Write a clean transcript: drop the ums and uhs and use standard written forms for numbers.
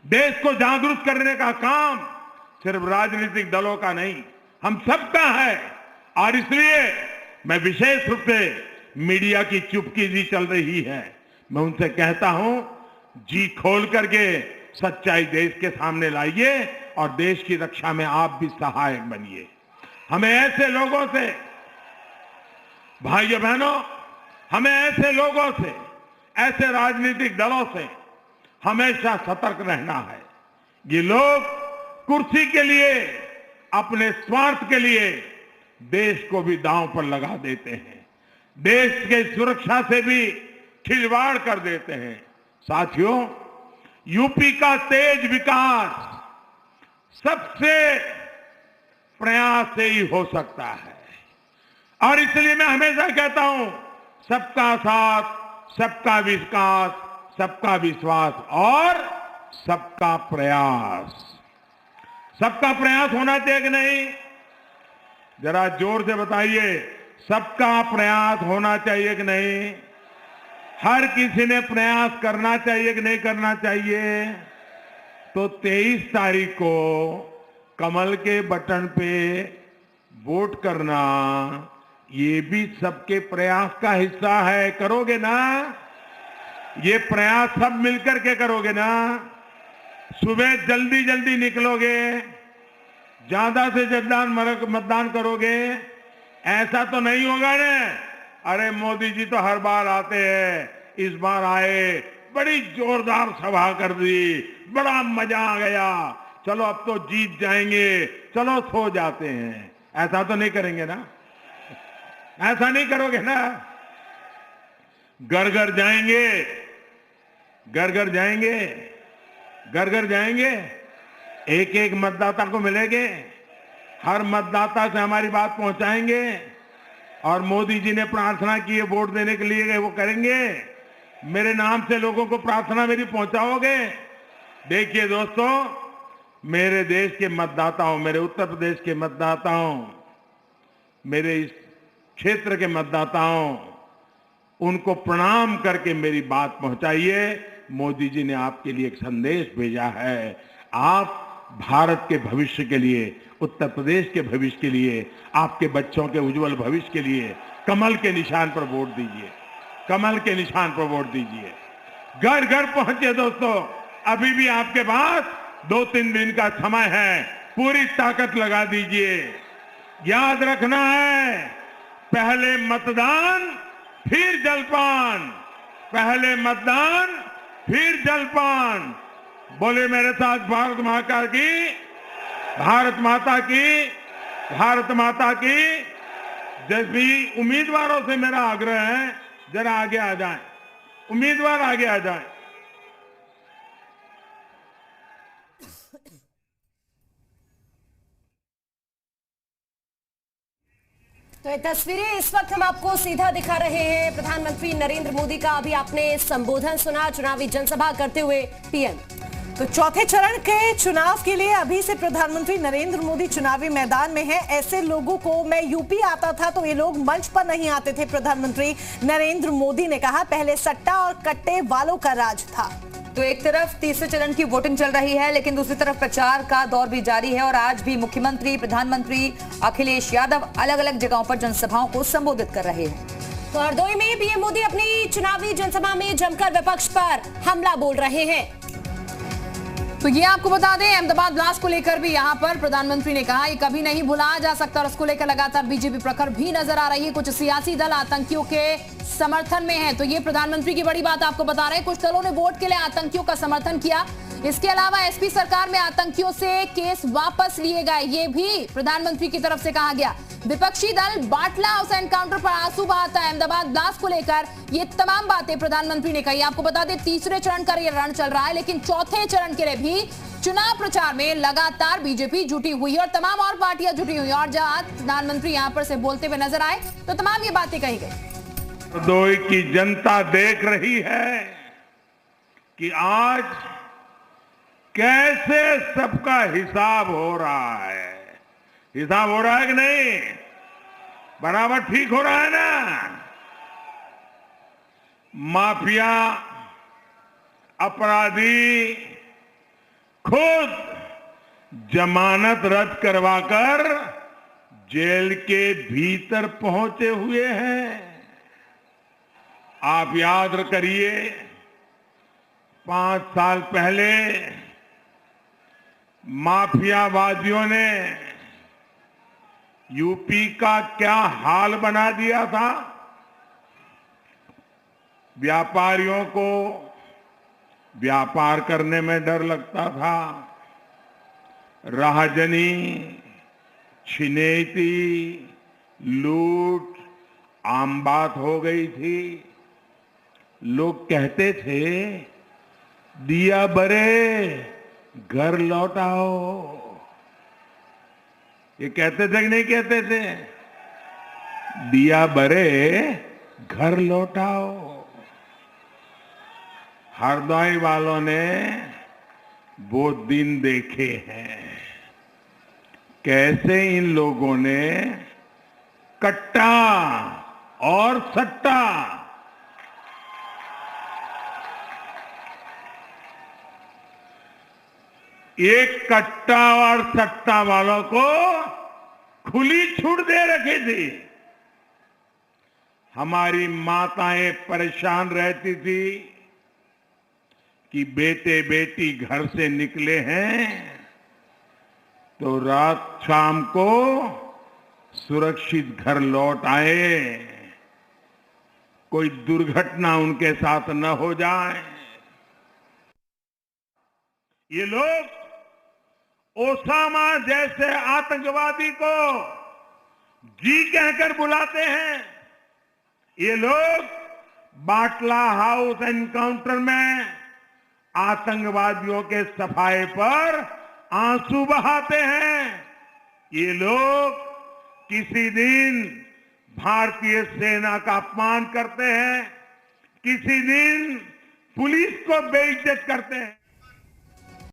देश को जागरूक करने का काम सिर्फ राजनीतिक दलों का नहीं, हम सबका है। और इसलिए मैं विशेष रूप से मीडिया की चुपकी चल रही है, मैं उनसे कहता हूं, जी खोल करके सच्चाई देश के सामने लाइए और देश की रक्षा में आप भी सहायक बनिए। हमें ऐसे लोगों से, भाइयों बहनों, हमें ऐसे लोगों से, ऐसे राजनीतिक दलों से हमेशा सतर्क रहना है। ये लोग कुर्सी के लिए, अपने स्वार्थ के लिए देश को भी दांव पर लगा देते हैं, देश के सुरक्षा से भी खिलवाड़ कर देते हैं। साथियों, यूपी का तेज विकास सबसे प्रयास से ही हो सकता है और इसलिए मैं हमेशा कहता हूं, सबका साथ, सबका विकास, सबका विश्वास और सबका प्रयास। सबका प्रयास होना चाहिए कि नहीं? जरा जोर से बताइए, सबका प्रयास होना चाहिए कि नहीं? हर किसी ने प्रयास करना चाहिए कि नहीं करना चाहिए? तो 23 तारीख को कमल के बटन पे वोट करना, ये भी सबके प्रयास का हिस्सा है। करोगे ना? ये प्रयास सब मिलकर के करोगे ना? सुबह जल्दी जल्दी निकलोगे, ज्यादा से ज्यादा मतदान करोगे? ऐसा तो नहीं होगा ना? अरे मोदी जी तो हर बार आते हैं, इस बार आए, बड़ी जोरदार सभा कर दी, बड़ा मजा आ गया, चलो अब तो जीत जाएंगे, चलो सो जाते हैं। ऐसा तो नहीं करेंगे ना? ऐसा नहीं करोगे ना? घर घर जाएंगे, घर घर जाएंगे, घर घर जाएंगे, एक एक मतदाता को मिलेंगे, हर मतदाता से हमारी बात पहुंचाएंगे और मोदी जी ने प्रार्थना की है वोट देने के लिए, वो करेंगे। मेरे नाम से लोगों को प्रार्थना मेरी पहुंचाओगे? देखिए दोस्तों, मेरे देश के मतदाताओं, मेरे उत्तर प्रदेश के मतदाताओं, मेरे इस क्षेत्र के मतदाताओं, उनको प्रणाम करके मेरी बात पहुंचाइए। मोदी जी ने आपके लिए एक संदेश भेजा है। आप भारत के भविष्य के लिए, उत्तर प्रदेश के भविष्य के लिए, आपके बच्चों के उज्जवल भविष्य के लिए कमल के निशान पर वोट दीजिए, कमल के निशान पर वोट दीजिए। घर घर पहुंचे दोस्तों, अभी भी आपके पास 2-3 दिन का समय है, पूरी ताकत लगा दीजिए। याद रखना है, पहले मतदान फिर जलपान, पहले मतदान फिर जलपान। बोले मेरे साथ, भारत माता की, भारत माता की, भारत माता की। जब भी उम्मीदवारों से मेरा आग्रह है, जरा आगे आ जाएं, उम्मीदवार आगे आ जाएं। तो ये तस्वीरें इस वक्त हम आपको सीधा दिखा रहे हैं। प्रधानमंत्री नरेंद्र मोदी का अभी आपने संबोधन सुना, चुनावी जनसभा करते हुए पीएम। तो चौथे चरण के चुनाव के लिए अभी से प्रधानमंत्री नरेंद्र मोदी चुनावी मैदान में हैं। ऐसे लोगों को, मैं यूपी आता था तो ये लोग मंच पर नहीं आते थे, प्रधानमंत्री नरेंद्र मोदी ने कहा। पहले सट्टा और कट्टे वालों का राज था। तो एक तरफ तीसरे चरण की वोटिंग चल रही है, लेकिन दूसरी तरफ प्रचार का दौर भी जारी है और आज भी मुख्यमंत्री, प्रधानमंत्री अखिलेश यादव अलग अलग जगहों पर जनसभाओं को संबोधित कर रहे हैं। तो हरदोई में पीएम मोदी अपनी चुनावी जनसभा में जमकर विपक्ष पर हमला बोल रहे हैं। तो ये आपको बता दें, अहमदाबाद ब्लास्ट को लेकर भी यहां पर प्रधानमंत्री ने कहा ये कभी नहीं भुलाया जा सकता और इसको लेकर लगातार बीजेपी प्रखर भी नजर आ रही है। कुछ सियासी दल आतंकियों के समर्थन में है, तो ये प्रधानमंत्री की बड़ी बात आपको बता रहे हैं। कुछ दलों ने वोट के लिए आतंकियों का समर्थन किया। इसके अलावा एसपी सरकार में आतंकियों से केस वापस लिए गए, ये भी प्रधानमंत्री की तरफ से कहा गया। विपक्षी दल बाटला हाउस एनकाउंटर पर आंसू बहाता है, अहमदाबाद ब्लास्ट को लेकर ये तमाम बातें प्रधानमंत्री ने कही। आपको बता दें, तीसरे चरण का ये रण चल रहा है, लेकिन चौथे चरण के लिए भी चुनाव प्रचार में लगातार बीजेपी जुटी हुई है और तमाम और पार्टियां जुटी हुई है। और जहां प्रधानमंत्री यहां पर से बोलते हुए नजर आए तो तमाम ये बातें कही गई। हरदोई की जनता देख रही है कि आज कैसे सबका हिसाब हो रहा है। हिसाब हो रहा है कि नहीं? बराबर ठीक हो रहा है ना? माफिया, अपराधी, खुद जमानत रद्द करवाकर जेल के भीतर पहुंचे हुए हैं। आप याद करिए, 5 साल पहले माफियावादियों ने यूपी का क्या हाल बना दिया था। व्यापारियों को व्यापार करने में डर लगता था, राहजनी, छिनेती, लूट आम बात हो गई थी। लोग कहते थे, दिया बरे घर लौटाओ। ये कहते थे कि नहीं कहते थे? दिया बरे घर लौटाओ। हरदोई वालों ने वो दिन देखे हैं, कैसे इन लोगों ने कट्टा और सट्टा एक कट्टा और सट्टा वालों को खुली छूट दे रखी थी। हमारी माताएं परेशान रहती थी कि बेटे बेटी घर से निकले हैं तो रात शाम को सुरक्षित घर लौट आए, कोई दुर्घटना उनके साथ न हो जाए। ये लोग ओसामा जैसे आतंकवादी को जी कहकर बुलाते हैं। ये लोग बाटला हाउस एनकाउंटर में आतंकवादियों के सफाए पर आंसू बहाते हैं। ये लोग किसी दिन भारतीय सेना का अपमान करते हैं, किसी दिन पुलिस को बेइज्जत करते हैं।